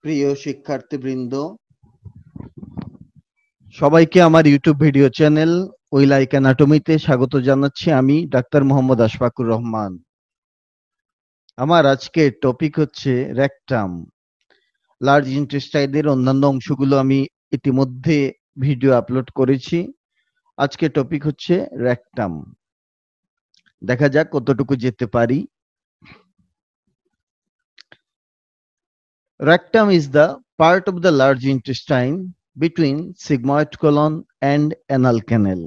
প্রিয় শিক্ষার্থীবৃন্দ, সবাইকে আমার ইউটিউব ভিডিও চ্যানেল ওই লাইক অ্যানাটমিতে স্বাগত জানাচ্ছি। আমি ডাক্তার মোহাম্মদ আশফাকুর রহমান। আমার আজকের টপিক হচ্ছে রেকটাম। লার্জ ইন্টেস্টাইনের অন্যান্য অংশগুলো আমি ইতিমধ্যে ভিডিও আপলোড করেছি। আজকের টপিক হচ্ছে রেকটাম। দেখা যাক কতটুকু যেতে পারি। Rectum is the part of the large intestine between sigmoid colon and anal canal.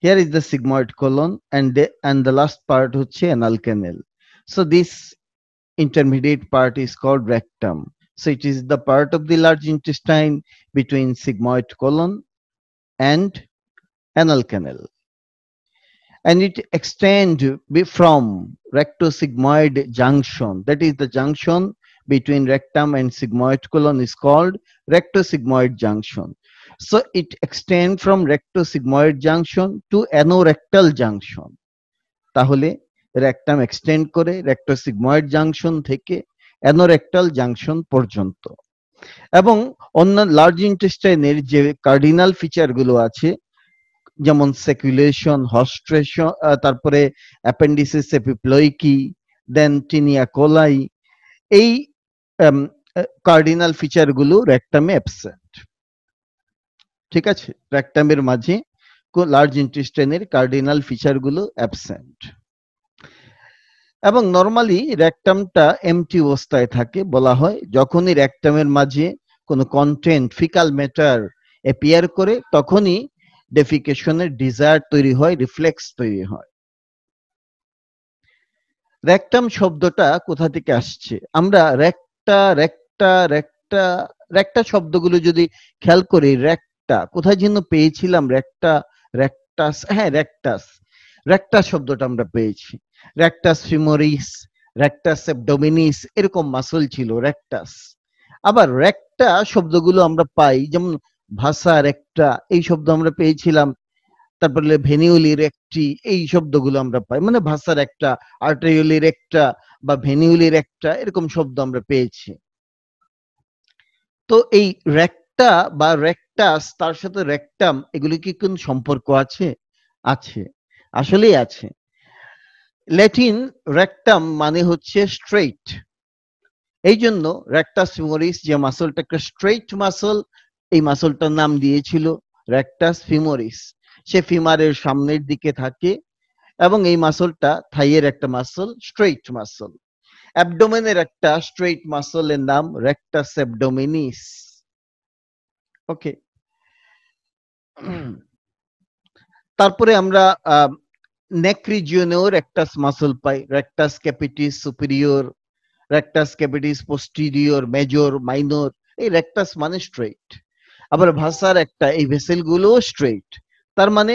Here is the sigmoid colon and the last part হচ্ছে anal canal. So this intermediate part is called rectum. So it is the part of the large intestine between sigmoid colon and anal canal. And it extends from rectosigmoid junction. That is the junction between rectum and sigmoid colon is called rectosigmoid junction. So it extends from rectosigmoid junction to anorectal junction. তাহলে rectum extend করে rectosigmoid junction থেকে anorectal junction পর্যন্ত। এবং অন্য large ইন্টেস্টাইনের যে cardinal ফিচারগুলো আছে, যেমন সেকুলেশন, হস্ট্রেশন, তারপরে অ্যাপেন্ডিসিস এপিপ্লয়িকি, দেন টিনিয়া কোলাই, এই কার্ডিনাল ফিচারগুলো রেকটামে অ্যাবসেন্ট। ঠিক আছে, রেকটামের মাঝে লার্জ ইন্টেস্টাইনের কার্ডিনাল ফিচারগুলো অ্যাবসেন্ট। এবং নরমালি রেকটামটা এমটি অবস্থায় থাকে। বলা হয় যখনই রেকটামের মাঝে কোনো কন্টেন্ট, ফিকাল ম্যাটার অ্যাপিয়ার করে, তখনই ডেফিকেশনের ডিজায়ার তৈরি হয়, রিফ্লেক্স তৈরি হয়। রেকটাম শব্দটা কোথা থেকে আসছে? আমরা রেকটা রেকটা রেকটা রেকটা শব্দগুলো যদি খেয়াল করি, রেকটা কোথায় যেন পেয়েছিলাম, রেকটা, রেকটাস, হ্যাঁ রেকটাস, রেকটাস শব্দটা আমরা পেয়েছি। রেকটাস ফিমোরিস, রেকটাস অ্যাবডোমিনিস, এরকম মাসল ছিল রেকটাস। আবার রেকটা শব্দগুলো আমরা পাই, যেমন ভাষা রেকটা, এই শব্দ আমরা পেয়েছিলাম। তারপরে ভেনিউলি রেকটি, এই শব্দগুলো আমরা পাই, মানে ভাষার একটা, আর্টেরিওলি রেকটা বা ভেনিউলি রেকটা, এরকম শব্দ আমরা পেয়েছি। তো এই রেকটা বা রেকটাস, তার সাথে রেকটাম, এগুলি কি কোন সম্পর্ক আছে? আছে, আসলেই আছে। ল্যাটিন রেকটাম মানে হচ্ছে স্ট্রেইট। এই জন্য রেকটাস ফিমোরিস, যে মাসলটা একটা স্ট্রেইট মাসল, এই মাসলটার নাম দিয়েছিল রেকটাস ফিমোরিস। সে ফিমারের সামনের দিকে থাকে এবং এই মাসলটা থাইয়ের একটা মাসল, স্ট্রেইট মাসল। অ্যাবডোমেনের একটা স্ট্রেইট মাসলের নাম রেকটাস অ্যাবডোমিনিস। ওকে, তারপরে আমরা নেক রিজিয়নেও রেকটাস মাসল পাই, rectus capitis superior, rectus capitis posterior, major, minor. এই রেকটাস মানে স্ট্রেইট। আবার ভাষার একটা, এই ভেসেল গুলো স্ট্রেইট। তার মানে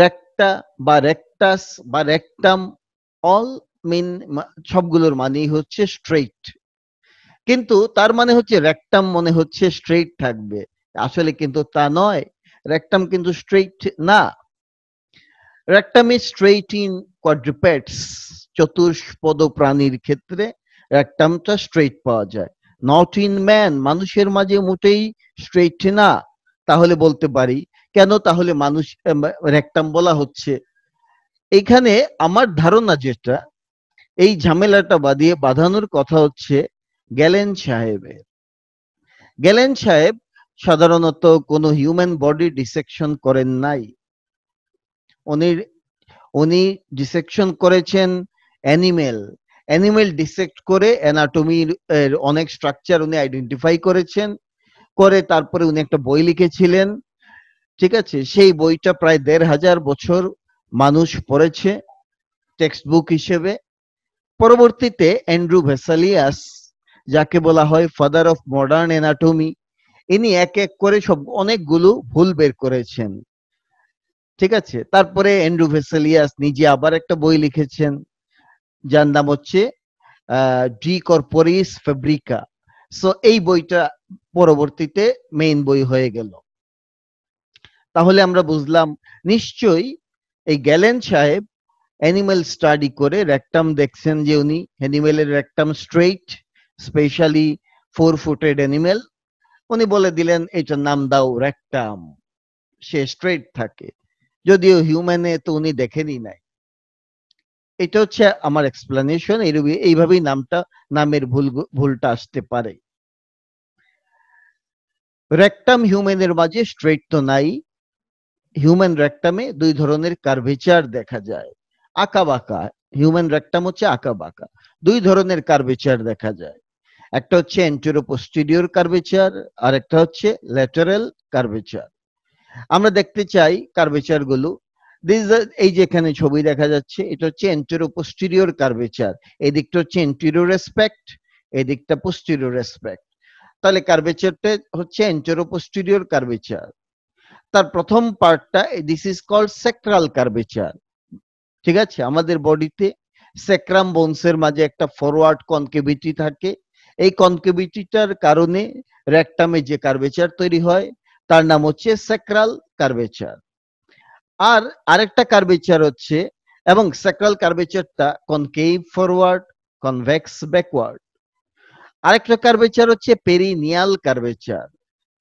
রেকটা বা রেকটাস বা রেকটাম, অল মিন, সবগুলোর মানেই হচ্ছে স্ট্রেইট। কিন্তু তার মানে হচ্ছে রেকটাম মনে হচ্ছে স্ট্রেইট থাকবে, আসলে কিন্তু তা নয়। রেকটাম কিন্তু স্ট্রেইট না। রেকটাম ইজ স্ট্রেইট ইন কোয়াড্রুপেডস, চতুষ্পদ প্রাণীর ক্ষেত্রে রেকটামটা স্ট্রেইট পাওয়া যায়। নট ইন ম্যান, মানুষের মাঝে মোটেই স্ট্রেইট না। তাহলে বলতে পারি কেন তাহলে মানুষ রেকটাম বলা হচ্ছে? এখানে আমার ধারণা যেটা, এই ঝামেলাটা বাঁধানোর কথা হচ্ছে গ্যালেন সাহেবের। গ্যালেন সাহেব সাধারণত কোনো হিউম্যান বডি ডিসেকশন করেন নাই। উনি ডিসেকশন করেছেন অ্যানিমেল ডিসেক্ট করে অ্যানাটমির অনেক স্ট্রাকচার উনি আইডেন্টিফাই করেছেন। করে তারপরে উনি একটা বই লিখেছিলেন। ঠিক আছে, সেই বইটা প্রায় ১৫০০ বছর মানুষ পড়েছে টেক্সট বুক হিসেবে। পরবর্তীতে অ্যান্ড্রু ভেসালিয়াস, যাকে বলা হয় ফাদার অফ মডার্ন অ্যানাটমি, ইনি এক এক করে সব অনেকগুলো ভুল বের করেছেন। ঠিক আছে, তারপরে অ্যান্ড্রু ভেসালিয়াস নিজে আবার একটা বই লিখেছেন, যার নাম হচ্ছে ডি কর্পোরিস ফেব্রিকা। সো এই বইটা পরবর্তীতে মেইন বই হয়ে গেল। তাহলে আমরা বুঝলাম নিশ্চয়ই এই গ্যালেন সাহেব অ্যানিমেল স্টাডি করে রেকটাম দেখছেন যে উনি অ্যানিমেলের rectum straight, specially 4 footed animal, উনি বলে দিলেন এটার নাম দাও রেকটাম, সে স্ট্রেট থাকে, যদিও হিউম্যানে তো উনি দেখেনি নাই। এটা হচ্ছে আমার এক্সপ্লেনেশন, এইভাবেই নামের ভুলটা আসতে পারে। রেকটাম হিউম্যানের মাঝে স্ট্রেট তো নাই, হিউম্যান রেকটামে 2 ধরনের কার্ভেচার দেখা যায়, আঁকা বাঁকা। হিউম্যান রেকটাম হচ্ছে আঁকা বাঁকা, 2 ধরনের কার্ভেচার দেখা যায়। একটা হচ্ছে এন্টেরো পোস্টেরিয়র কার্ভেচার, আর একটা হচ্ছে ল্যাটারাল কার্ভেচার। আমরা দেখতে চাই কার্ভেচার গুলো। এই যে এখানে ছবি দেখা যাচ্ছে, এটা হচ্ছে এন্টেরো পোস্টেরিয়র কার্ভেচার। এই দিকটা হচ্ছে এন্টেরিয়র রেসপেক্ট, এই দিকটা পোস্টেরিয়র রেসপেক্ট। তাহলে কার্ভেচারটা হচ্ছে এন্টেরো পোস্টেরিয়র কার্ভেচার। তার প্রথম পার্টটা, this is called sacral curvature. ঠিক আছে, আমাদের বডিতে স্যাক্রাম বোনসের মাঝে একটা ফরওয়ার্ড কনকেভিটি থাকে। এই কনকেভিটিটার কারণে রেকটামে যে কার্ভেচার তৈরি হয় তার নাম হচ্ছে স্যাক্রাল কার্ভেচার। আর আরেকটা কার্ভেচার হচ্ছে, এবং স্যাক্রাল কার্ভেচারটা কনকেভ ফরওয়ার্ড, কনভেক্স ব্যাকওয়ার্ড। আরেকটা কার্ভেচার হচ্ছে পেরিনিয়াল কার্ভেচার,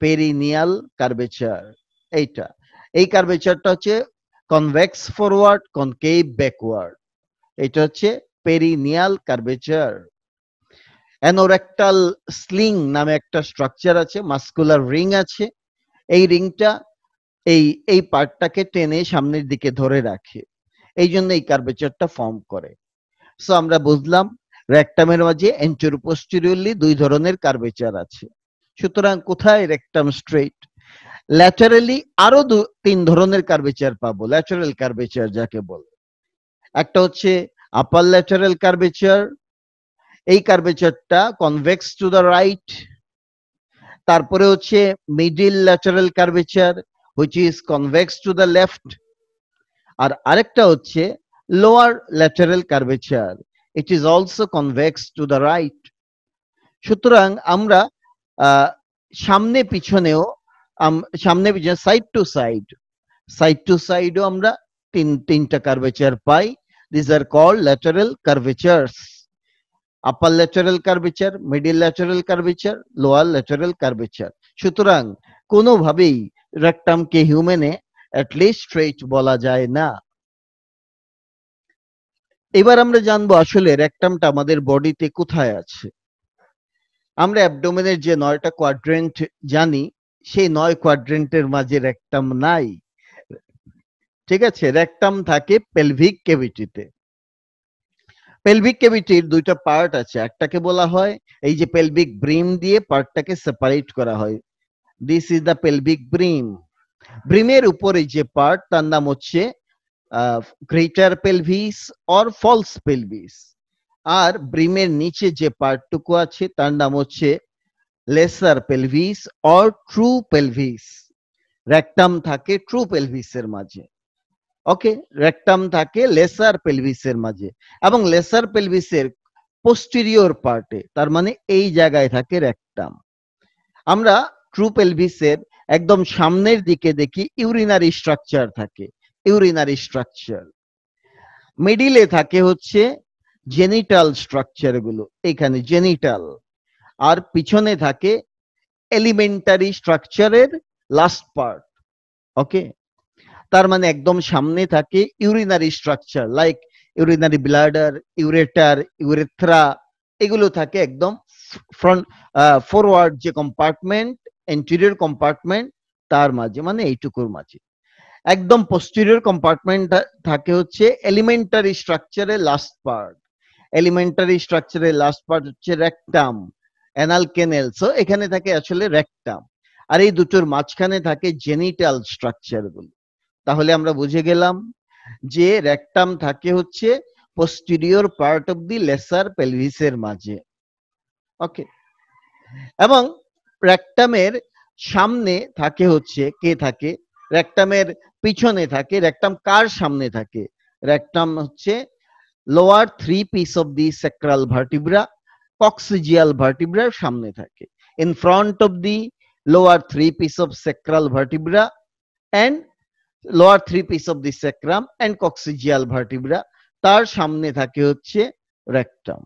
পেরিনিয়াল কার্ভেচার এইটা। এই কার্ভেচারটা হচ্ছে কনভেক্স ফরওয়ার্ড, কনকেভ ব্যাকওয়ার্ড। এটা হচ্ছে পেরিনিয়াল কার্ভেচার। অ্যানোরেক্টাল স্লিং নামে একটা স্ট্রাকচার আছে, মাস্কুলার রিং আছে। এই রিংটা এই পার্টটাকে টেনে সামনের দিকে ধরে রাখে, এই জন্য এই কার্ভেচারটা ফর্ম করে। সো আমরা বুঝলাম রেকটামের মাঝে এন্টেরো পোস্টেরিয়রলি 2 ধরনের কার্ভেচার আছে। সুতরাং কোথায় রেকটাম স্ট্রেট? ল্যাটারালি আরো 3 ধরনের কার্ভেচার পাবো, ল্যাটারাল কার্ভেচার যাকে বলে। একটা হচ্ছে আপার ল্যাটারাল কার্ভেচার, এই কার্ভেচারটা কনভেক্স টু দ্য রাইট। তারপরে হচ্ছে middle lateral curvature which is convex to the left, আর আরেকটা হচ্ছে lower lateral curvature, it is also convex to the right. সুতরাং আমরা সামনে পিছনেও, সামনে পিছনে সাইড টু সাইডও আমরা তিনটা curvature pi. These are called lateral curvatures: upper lateral curvature, middle lateral curvature, lower lateral curvature. সুতরাং কোনোভাবেই রেকটামকে হিউম্যানে অ্যাটলিস্ট স্ট্রেট বলা যায় না। এবার আমরা জানবো আসলে রেকটামটা আমাদের বডিতে কোথায় আছে। আমরা অ্যাবডোমেনের যে 9টা কোয়াড্রেন্ট জানি, সেই 9 কোয়াড্রেন্টের মাঝে রেকটাম নাই। ঠিক আছে, রেকটাম থাকে পেলভিক ক্যাভিটিতে। পেলভিক ক্যাভিটির 2টা পার্ট আছে, একটাকে বলা হয়, এই যে পেলভিক ব্রিম দিয়ে পার্টটাকে সেপারেট করা হয়, this is the pelvic brim. ব্রিমের উপরে যে পার্ট তার নাম হচ্ছে greater pelvis or false pelvis, আর ব্রিমের নিচে যে পার্টটুকু আছে তার নাম হচ্ছে lesser pelvis or true pelvis. Rectum থাকে ট্রু পেলভিসের মাঝে। ওকে, রেকটাম থাকে লেসার পেলভিসের মাঝে, এবং লেসার পেলভিসের পোস্টেরিয়র পার্টে, তার মানে এই জায়গায় থাকে রেকটাম। আমরা ট্রু পেলভিসের একদম সামনের দিকে দেখি ইউরিনারি স্ট্রাকচার থাকে, ইউরিনারি স্ট্রাকচার। মিডিলে থাকে হচ্ছে জেনিটাল স্ট্রাকচার গুলো, এখানে জেনিটাল। আর পিছনে থাকে এলিমেন্টারি স্ট্রাকচারের লাস্ট পার্ট। ওকে, তার মানে একদম সামনে থাকে urinary structure like urinary bladder, ureter, urethra, এগুলো থাকে একদম ফ্রন্ট ফরওয়ার্ড যে কম্পার্টমেন্ট, এন্টেরিয়র কম্পার্টমেন্ট তার মাঝে, মানে এইটুকুর মাঝে। একদম পোস্টেরিয়র কম্পার্টমেন্ট থাকে হচ্ছে এলিমেন্টারি স্ট্রাকচারের লাস্ট পার্ট। এলিমেন্টারি স্ট্রাকচারের লাস্ট পার্ট হচ্ছে রেকটাম, অ্যানাল ক্যানেল। সো এখানে থাকে আসলে রেকটাম, আর এই দুটোর মাঝখানে থাকে জেনিটাল স্ট্রাকচার গুলো। তাহলে আমরা বুঝে গেলাম যে রেকটাম থাকে হচ্ছে posterior part of the lesser পেলভিসের মাঝে। ওকে, এবং রেকটামের সামনে থাকে হচ্ছে, কে থাকে? রেকটামের পিছনে থাকে। রেকটাম কার সামনে থাকে? রেকটাম হচ্ছে lower 3 piece of the sacral vertebra, coccygeal vertebra সামনে থাকে। In front of the lower 3 piece of sacral vertebra and lower 3 piece of the sacrum and coccygeal vertebra, তার সামনে থাকে হচ্ছে রেকটাম।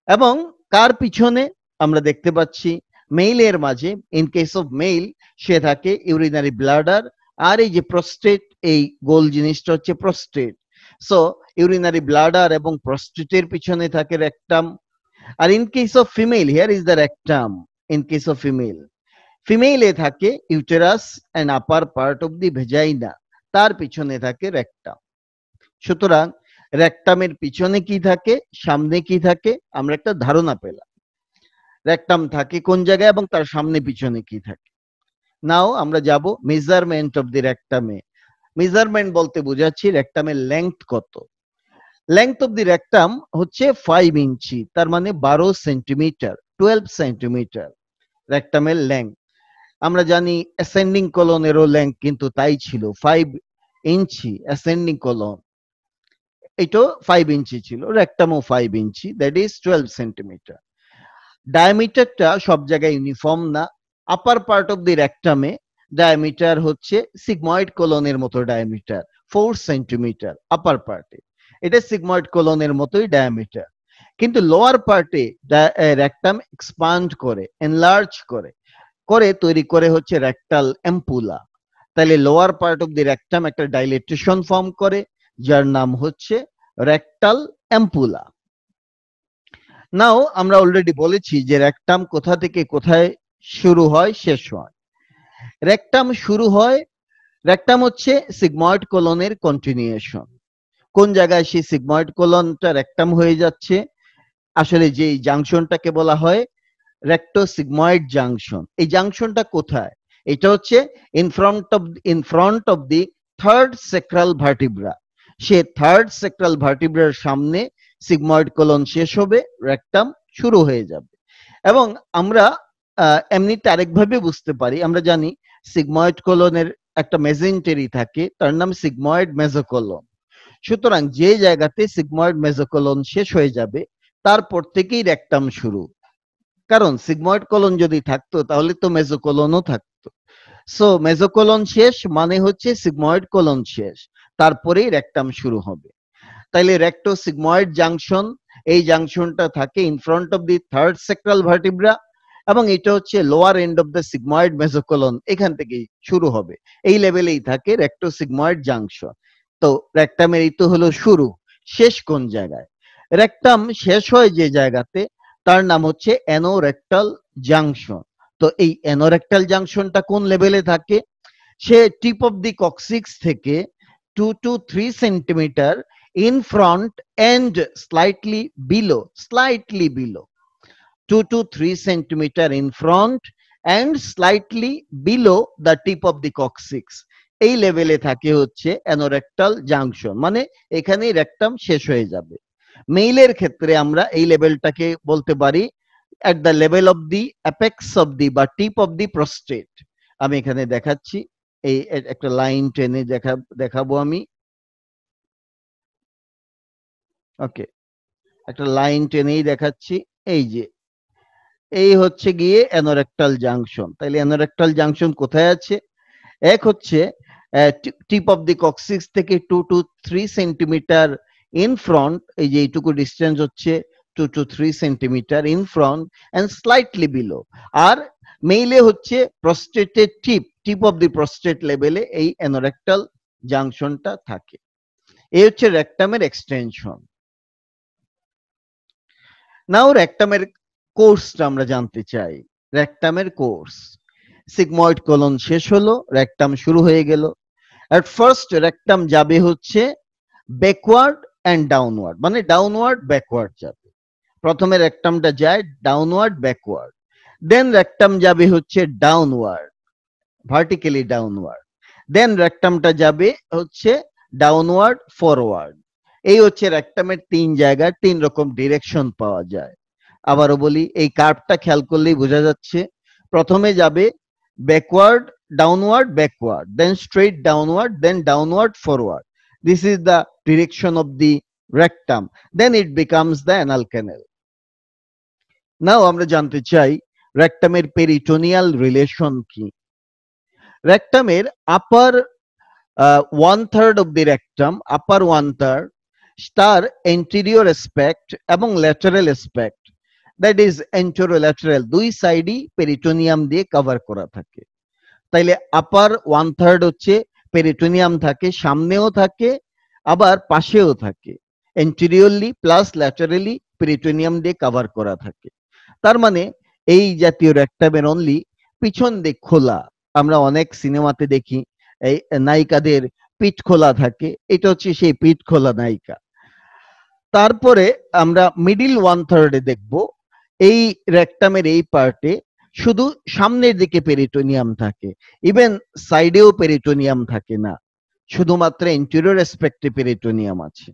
এবং কার পিছনে? আমরা দেখতে পাচ্ছি মেইলের মাঝে, ইন কেস অফ মেইল, সে থাকে ইউরিনারি ব্লাডার, আর এই যে প্রস্টেট, এই গোল জিনিসটা হচ্ছে প্রস্টেট। সো ইউরিনারি ব্লাডার এবং প্রস্টেটের পিছনে থাকে রেকটাম। আর in case of female, here is the rectum. In case of female, ফিমেইলে থাকে uterus and upper part of the vagina, তার পিছনে থাকে রেকটাম। সুতরাং রেকটামের পিছনে কি থাকে, সামনে কি থাকে, আমরা একটা ধারণা পেলাম। রেকটাম থাকে কোন জায়গায় এবং তার সামনে পিছনে কি থাকে। নাও আমরা যাব মেজারমেন্ট অফ দি রেকটামে। মেজারমেন্ট বলতে বোঝাচ্ছি রেকটামের লেংথ কত। লেংথ অফ দি রেকটাম হচ্ছে 5 ইঞ্চি, তার মানে 12 সেন্টিমিটার, 12 সেন্টিমিটার রেকটামের লেংথ। আমরা জানি অ্যাসেন্ডিং কলনেরও লেংথ কিন্তু তাই ছিল, 5 ইঞ্চি অ্যাসেন্ডিং কলন, এটাও 5 ইঞ্চি ছিল, রেকটামও 5 ইঞ্চি, দ্যাট ইজ 12 সেন্টিমিটার। ডায়ামিটারটা সব জায়গায় ইউনিফর্ম না। আপার পার্ট অফ দি রেকটামে ডায়ামিটার হচ্ছে সিগময়েড কোলনের মতো ডায়ামিটার, 4 সেন্টিমিটার আপার পার্টে, এটা সিগময়েড কোলনের মতোই ডায়ামিটার। কিন্তু লোয়ার পার্টে রেকটাম এক্সপান্ড করে, এনলার্জ করে, তৈরি করে হচ্ছে রেকটাল এম্পুলা। তাহলে lower part of the rectum একটা ডাইলেটেশন ফর্ম করে, যার নাম হচ্ছে রেকটাল এম্পুলা। নাও আমরা অলরেডি বলেছি যে রেকটাম কোথা থেকে কোথায় শুরু হয়, শেষ হয়। রেকটাম শুরু হয়, রেকটাম হচ্ছে সিগময়েড কোলনের কন্টিনিউশন। কোন জায়গায় সেই সিগময়েড কোলনটা রেকটাম হয়ে যাচ্ছে, আসলে যে জাংশনটাকে বলা হয় রেক্টোসিগময়েড জাংশন। এই জাংশনটা কোথায়? এটা হচ্ছে in front of the third sacral vertebra. সে থার্ড সেক্রাল ভার্টিব্রার সামনে সিগময়েড কোলন শেষ হবে, রেকটাম শুরু হয়ে যাবে। এবং আমরা এমনিতে আরেকভাবে বুঝতে পারি, আমরা জানি সিগময়েড কোলনের একটা মেজেন্টেরি থাকে, তার নাম সিগময়েড মেজোকোলন। সুতরাং যে জায়গাতে সিগময়েড মেজোকোলন শেষ হয়ে যাবে, তারপর থেকেই রেকটাম শুরু। কারণ সিগময়েড কোলন যদি থাকতো তাহলে তো মেজোকোলনও থাকতো। সো মেজোকোলন শেষ মানে হচ্ছে সিগময়েড কোলন শেষ, তারপরেই রেকটাম শুরু হবে। তাইলে রেক্টো সিগময়েড জাংশন, এই জাংশনটা থাকে in front of the third sacral vertebra, এবং এটা হচ্ছে lower end of the sigmoid mesocolon, এখান থেকেই শুরু হবে, এই লেভেলেই থাকে রেক্টো সিগময়েড জাংশন। তো রেকটামের এই তো হলো শুরু। শেষ কোন জায়গায়? রেকটাম শেষ হয় যে জায়গাতে, তার নাম হচ্ছে অ্যানোরেক্টাল জাংশন। তো এই অ্যানোরেক্টাল জাংশনটা কোন লেভেলে থাকে? সে টিপ অফ দি কক্সিক্স থেকে 2 to 3 centimetre in front and slightly below, 2 to 3 centimeter in front and slightly below the tip of the coccyx, এই লেভেলে থাকে হচ্ছে অ্যানোরেক্টাল জাংশন, মানে এখানেই রেকটাম শেষ হয়ে যাবে। মেইলের ক্ষেত্রে আমরা এই লেভেলটাকে বলতে পারি at the level of the apex of the বা টিপ অফ দি প্রস্টেট। আমি এখানে দেখাচ্ছি, এই একটা লাইন টেনে দেখাবো আমি। ওকে, একটা লাইন টেনেই দেখাচ্ছি। এই যে এই হচ্ছে গিয়ে অ্যানোরেক্টাল জাংশন। তাইলে অ্যানোরেক্টাল জাংশন কোথায় আছে? এক হচ্ছে টিপ অফ দি কক্সিক্স থেকে 2 to 3 সেন্টিমিটার ইন ফ্রন্ট, এই যে এইটুকু ডিস্টেন্স হচ্ছে 2 to 3 centimetre in front and slightly below. আর মেইলে হচ্ছে প্রস্টেটের টিপ অফ দি প্রস্টেট লেভেলে এই অ্যানোরেক্টাল জাংশনটা থাকে। এই হচ্ছে রেকটামের এক্সটেনশন। নাও রেকটামের কোর্সটা আমরা জানতে চাই। রেকটামের কোর্স, সিগময়েড কোলন শেষ হলো, রেকটাম শুরু হয়ে গেল। এট ফার্স্ট রেকটাম যাবে হচ্ছে ব্যাকওয়ার্ড এন্ড ডাউনওয়ার্ড, মানে ডাউনওয়ার্ড ব্যাকওয়ার্ড যাবে। প্রথমে রেকটামটা যায় ডাউনওয়ার্ড ব্যাকওয়ার্ড, দেন রেকটাম যাবে হচ্ছে ডাউনওয়ার্ড, ভার্টিক্যালি ডাউনওয়ার্ড, দেন রেকটামটা যাবে হচ্ছে ডাউনওয়ার্ড ফরওয়ার্ড। এই হচ্ছে রেকটামের 3 জায়গায় 3 রকম ডিরেকশন পাওয়া যায়। আবারও বলি, এই কার্ভটা খেয়াল করলেই বোঝা যাচ্ছে। প্রথমে যাবে backward, downward, backward, then straight downward, then downward forward. This is the direction of the rectum, then it becomes the anal canal. Now আমরা জানতে চাই রেকটামের পেরিটোনিয়াল রিলেশন কি। রেকটামের আপার 1/3 অফ দি রেকটাম, আপার 1/3, তার এন্টেরিয়র অ্যাসপেক্ট এবং ল্যাটারাল অ্যাসপেক্ট দ্যাট ইজ এন্টেরোল্যাটারাল, দুই সাইডই peritoneum দিয়ে cover করা থাকে। তাইলে আপার 1/3 হচ্ছে পেরিটোনিয়াম থাকে, সামনেও থাকে আবার পাশেও থাকে, এন্টেরিয়রলি প্লাস ল্যাটারালি পেরিটোনিয়াম দিয়ে কভার করা থাকে। তার মানে এই জাতীয় রেক্টামের অনলি পিছন দিক খোলা। আমরা অনেক সিনেমাতে দেখি এই নায়িকাদের পিঠ খোলা থাকে, এটা হচ্ছে সেই পিঠ খোলা নায়িকা। তারপরে আমরা মিডিল 1/3 দেখব এই রেক্টামের এই পার্টে শুধু সামনের দিকে পেরিটোনিয়াম থাকে, ইভেন সাইডেও পেরিটোনিয়াম থাকে না, শুধুমাত্র ইন্টেরিয়র অ্যাসপেক্টে পেরিটোনিয়াম আছে।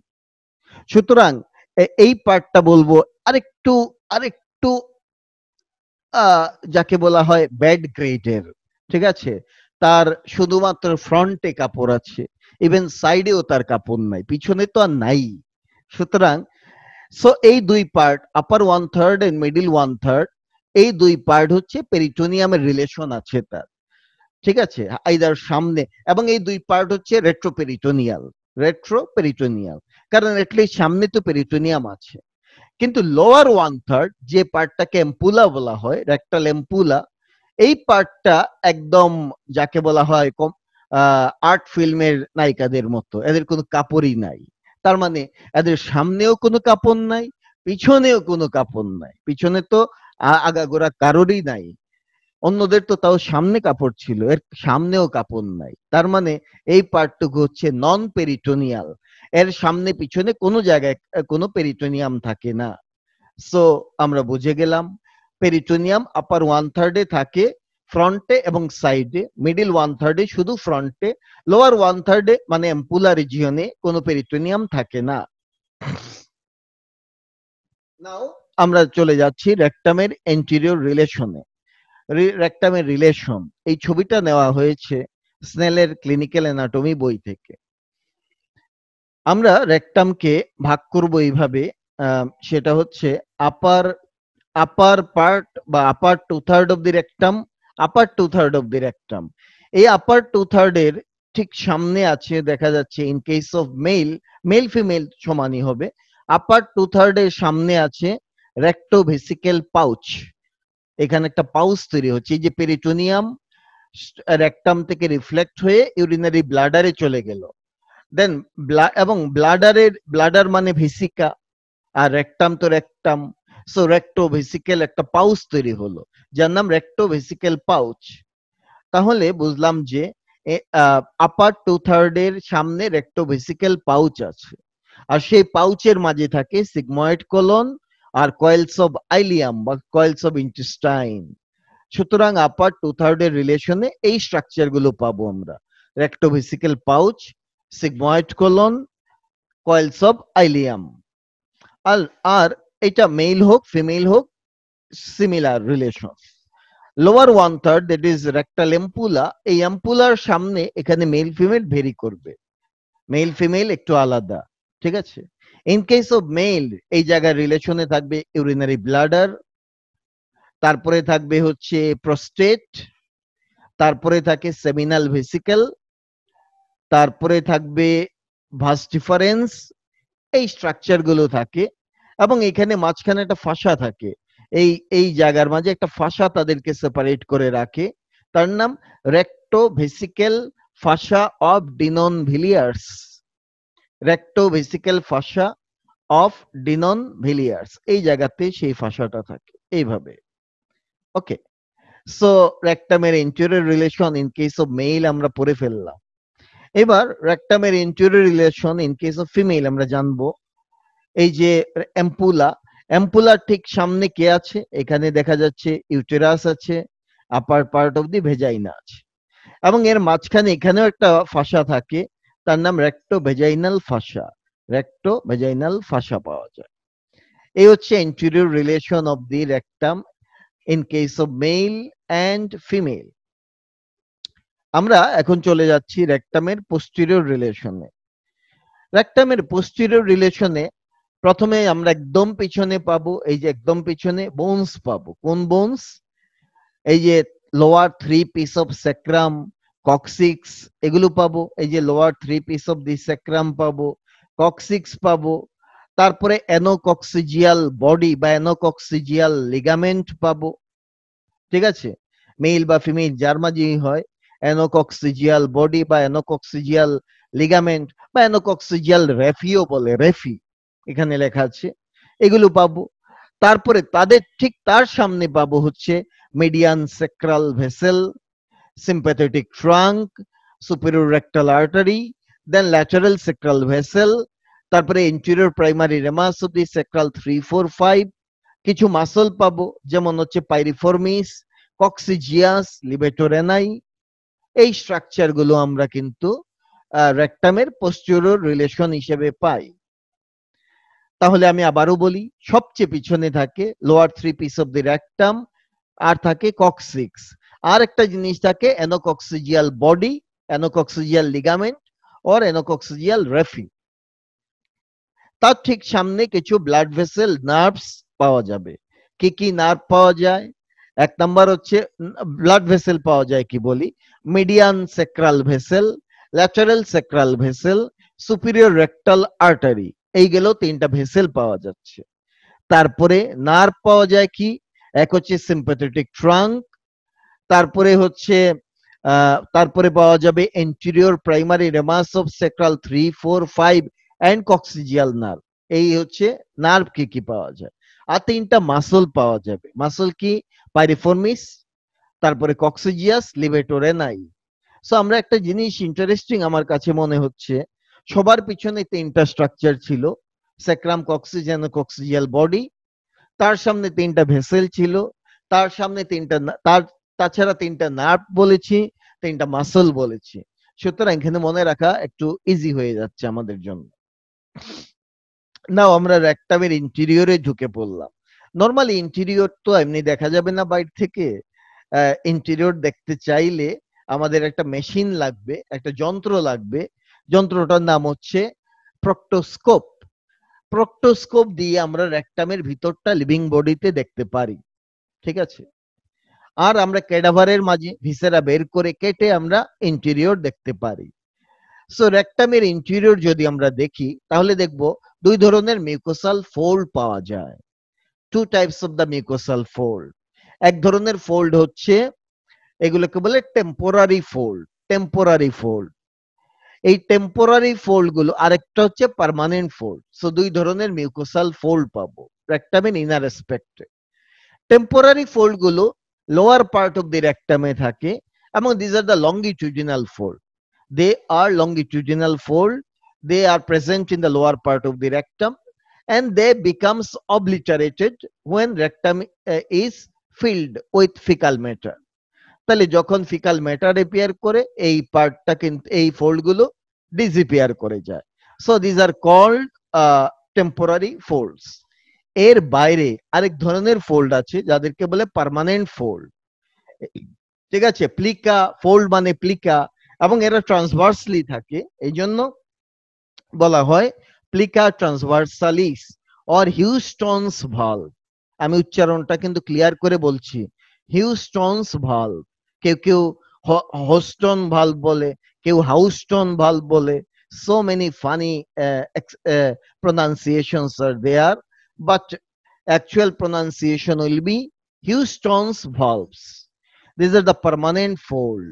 সুতরাং এই পার্টটা বলবো আরেকটু আরেকটু যাকে বলা হয় ব্যাড গ্রেডের, ঠিক আছে? তার শুধুমাত্র ফ্রন্টে কাপড় আছে, ইভেন সাইডেও তার কাপড় নাই, পিছনে তো আর নাই। সুতরাং সো এই দুই পার্ট, আপার 1/3 এন্ড মিডল 1/3, এই দুই পার্ট হচ্ছে পেরিটোনিয়ামের রিলেশন আছে তার, ঠিক আছে, আইদার সামনে, এবং এই দুই পার্ট হচ্ছে রেট্রোপেরিটোনিয়াল, কারণ এটলিস্ট সামনে তো পেরিটোনিয়াম আছে। কিন্তু লোয়ার 1/3 যে পার্টটাকে এম্পুলা বলা হয়, রেক্টাল এম্পুলা, এই পার্টটা একদম যাকে বলা হয় আর্ট ফিল্মের নায়িকাদের মতো, এদের কোনো কাপড়ই নাই। তার মানে এদের সামনেও কোনো কাপড় নাই, পিছনেও কোনো কাপড় নাই। পিছনে তো আগাগোড়া কারোরই নাই, অন্যদের তো তাও সামনে কাপড় ছিল, এর সামনেও কাপড় নাই। তার মানে এই পার্টটুকু হচ্ছে নন পেরিটোনিয়াল, এর সামনে পিছনে কোনো জায়গায় কোনো পেরিটোনিয়াম থাকে না। সো আমরা বুঝে গেলাম পেরিটোনিয়াম আপার 1/3 থাকে ফ্রন্টে এবং সাইডে, মিডল 1/3 শুধু ফ্রন্টে, লোয়ার 1/3 মানে এম্পুলা রিজিয়নে কোনো পেরিটোনিয়াম থাকে না। নাও আমরা চলে যাচ্ছি রেক্টামের এন্টেরিয়র রিলেশনে। রেক্টামের রিলেশন, এই ছবিটা নেওয়া হয়েছে স্নেলের ক্লিনিক্যাল অ্যানাটমি বই থেকে। আমরা রেক্টামকে ভাগ করব এইভাবে, সেটা হচ্ছে আপার আপার পার্ট বা upper 2/3 of the rectum, upper 2/3 of the rectum. এই আপার 2/3 এর ঠিক সামনে আছে, দেখা যাচ্ছে in case of male, male female সমানই হবে, আপার 2/3 এর সামনে আছে রেক্টোভেসিক্যাল পাউচ। এখানে একটা পাউচ তৈরি হচ্ছে, এই যে পেরিটোনিয়াম রেক্টাম থেকে রিফ্লেক্ট হয়ে ইউরিনারি ব্লাডারে চলে গেল, দেন এবং ব্লাডার মানে ভেসিকা, আর রেক্টাম তো রেক্টাম, সো রেক্টোভেসিক্যাল একটা পাউচ তৈরি হলো যার নাম রেক্টোভেসিক্যাল পাউচ। তাহলে বুঝলাম যে আপার 2/3 এর সামনে রেক্টোভেসিক্যাল পাউচ আছে, আর সেই পাউচের মাঝে থাকে সিগময়েড কোলন আর কয়েলস অফ আইলিয়াম বা কয়েলস অফ ইন্টেস্টাইন। সুতরাং আপার 2/3 এর রিলেশনে এই স্ট্রাকচার গুলো পাবো আমরা, rectovesical pouch, sigmoid colon, coils of ileum. আর আর এটা মেল হোক ফিমেল হোক similar relation. Lower 1/3 that is rectal ampulla, এই এম্পুলার সামনে এখানে মেল ফিমেল ভেরি করবে, মেল ফিমেল একটু আলাদা, ঠিক আছে? ইন কেস অফ মেল এই জায়গায় রিলেশনে থাকবে ইউরিনারি ব্লাডার, তারপরে থাকবে হচ্ছে প্রস্টেট, তারপরে থাকে সেমিনাল ভেসিকেল, তারপরে থাকবে ভাস ডিফারেন্স, এই স্ট্রাকচার গুলো থাকে, এবং এখানে মাঝখানে একটা ফাঁসা থাকে, এই এই জায়গার মাঝে একটা ফাঁসা তাদেরকে সেপারেট করে রাখে, তার নাম রেক্টোভেসিক্যাল ফাঁসা অফ ডিনন ভিলিয়ার্স, রেক্টোভেসিক্যাল ফাঁসা অফ ডিনন ভিলিয়ার্স, এই জায়গাতে সেই ফাঁসাটা থাকে এইভাবে। ওকে, সো রেক্টামের anterior relation in case of male আমরা পড়ে ফেললাম। এবার রেক্টামের anterior relation in case of female আমরা জানবো। এই যে এম্পুলা, এম্পুলার ঠিক সামনে কে আছে? এখানে দেখা যাচ্ছে ইউটেরাস আছে, আপার পার্ট অফ দি ভেজাইনা আছে, এবং এর মাঝখানে এখানেও একটা ফাঁসা থাকে, তার নাম রেক্টো ভেজাইনাল ফাঁসা, রেক্টো ভেজাইনাল ফাঁসা পাওয়া যায়। এই হচ্ছে interior relation of the rectum in case of male and female. আমরা এখন চলে যাচ্ছি রেক্টামের পোস্টেরিয়র রিলেশনে। রেক্টামের পোস্টেরিয়র রিলেশনে প্রথমে আমরা একদম পিছনে পাবো, এই যে একদম পিছনে বোনস পাবো। কোন বোনস? এই যে lower 3 piece of sacrum, coccyx, এগুলো পাবো। এই যে lower 3 piece of the sacrum পাবো, কক্সিক্স পাবো, তারপরে অ্যানোকক্সিজিয়াল বডি বা অ্যানোকক্সিজিয়াল লিগামেন্ট পাবো, ঠিক আছে, মেল বা ফিমেল যার মাঝেই হয়, অ্যানোকক্সিজিয়াল বডি বা অ্যানোকক্সিজিয়াল লিগামেন্ট বা অ্যানোকক্সিজিয়াল রেফিও বলে, রেফি এখানে লেখা আছে, এগুলো পাবো। তারপরে তাদের ঠিক তার সামনে পাবো হচ্ছে median sacral vessel, sympathetic trunk, superior rectal artery, then lateral sacral vessel, তারপরে anterior primary ramus of the sacral 3, 4, 5, কিছু মাসল পাবো যেমন হচ্ছে পাইরিফর্মিস, কক্সিজিয়াস, লিবেটোরেনাই। এই স্ট্রাকচার গুলো আমরা কিন্তু রেকটামের পোস্টেরিয়র রিলেশন হিসেবে পাই। তাহলে আমি আবারও বলি, সবচেয়ে পিছনে থাকে lower 3 piece of the rectum, আর থাকে কক্সিক্স, আর একটা জিনিস থাকে anococcygeal body, anococcygeal ligament or anococcygeal raphe. তার ঠিক সামনে কিছু ব্লাড ভেসেল নার্ভস পাওয়া যাবে। কি কি নার্ভ পাওয়া যায়? এক নাম্বার হচ্ছে ব্লাড ভেসেল পাওয়া যায়, কি বলি, median sacral vessel, lateral sacral vessel, superior rectal artery, এই গেল তিনটা ভেসেল পাওয়া যাচ্ছে। তারপরে নার্ভ পাওয়া যায় কি, এক হচ্ছে সিম্প্যাথেটিক ট্রাঙ্ক, তারপরে হচ্ছে তারপরে পাওয়া যাবে anterior primary ramus of sacral 3, 4, 5 and coccygeal nerve. এই হচ্ছে নার্ভ কি কি পাওয়া যায়। আর তিনটা মাসল পাওয়া যাবে। মাসল কি? পাইরিফর্মিস, তারপরে কক্সিজিয়াস, লিবেটোরেনাই। সো আমরা একটা জিনিস ইন্টারেস্টিং আমার কাছে মনে হচ্ছে, সবার পিছনে তিনটা স্ট্রাকচার ছিল, স্যাক্রাম, কক্সিজ, কক্সিজিয়াল বডি, তার সামনে তিনটা ভেসেল ছিল, তার সামনে তিনটা তাছাড়া তিনটা নার্ভ বলেছি, তিনটা মাসল বলেছি। সুতরাং এখানে মনে রাখা একটু ইজি হয়ে যাচ্ছে আমাদের জন্য। নাও আমরা রেকটামের ইন্টেরিয়রে ঢুকে পড়লাম। নরমালি ইন্টেরিয়র তো এমনি দেখা যাবে না বাইরে থেকে। ইন্টেরিয়র দেখতে চাইলে আমাদের একটা মেশিন লাগবে, একটা যন্ত্র লাগবে। যন্ত্রটার নাম হচ্ছে প্রক্টোস্কোপ। প্রক্টোস্কোপ দিয়ে আমরা রেকটামের ভিতরটা লিভিং বডিতে দেখতে পারি, ঠিক আছে। আর আমরা ক্যাডাভারের মাঝে ভিসেরা বের করে কেটে আমরা ইন্টেরিয়র দেখতে পারি। সো রেকটামের ইন্টেরিয়র যদি আমরা দেখি তাহলে দেখব দুই ধরনের মিউকোসাল ফোল্ড পাওয়া যায়। Two types of the mucosal fold. এক ধরনের ফোল্ড হচ্ছে, এগুলোকে বলে টেম্পোরারি ফোল্ড। টেম্পোরারি ফোল্ড, এই টেম্পোরারি ফোল্ড গুলো, আরেকটা হচ্ছে পার্মানেন্ট ফোল্ড। সো দুই ধরনের মিউকোসাল ফোল্ড পাবো রেকটামের ইনার অ্যাসপেক্টে। টেম্পোরারি ফোল্ড গুলো লোয়ার পার্ট অফ দি রেকটামে থাকে এবং this are the longitudinal fold. They are longitudinal fold, they are present in the lower part of the rectum and they becomes obliterated when rectum is filled with fecal matter. তাহলে যখন faecal matter appear করে এই পার্টটা কিন্তু, এই fold গুলো disappear করে যায়। So this are called temporary folds. এর বাইরে আরেক ধরনের ফোল্ড আছে যাদেরকে বলে পার্মানেন্ট ফোল্ড, ঠিক আছে। প্লিকা ফোল্ড মানে প্লিকা, এবং এরা ট্রান্সভার্সলি থাকে, এই জন্য বলা হয় প্লিকা ট্রান্সভার্সালিস অর হিউস্টনস ভালভ। আমি উচ্চারণটা কিন্তু ক্লিয়ার করে বলছি, হিউস্টনস ভালভ। কেউ কেউ হোস্টন ভালভ বলে, কেউ হাউস্টন ভালভ বলে। So many funny pronunciations are there, but actual pronunciation will be Houston's valves. These are the permanent fold.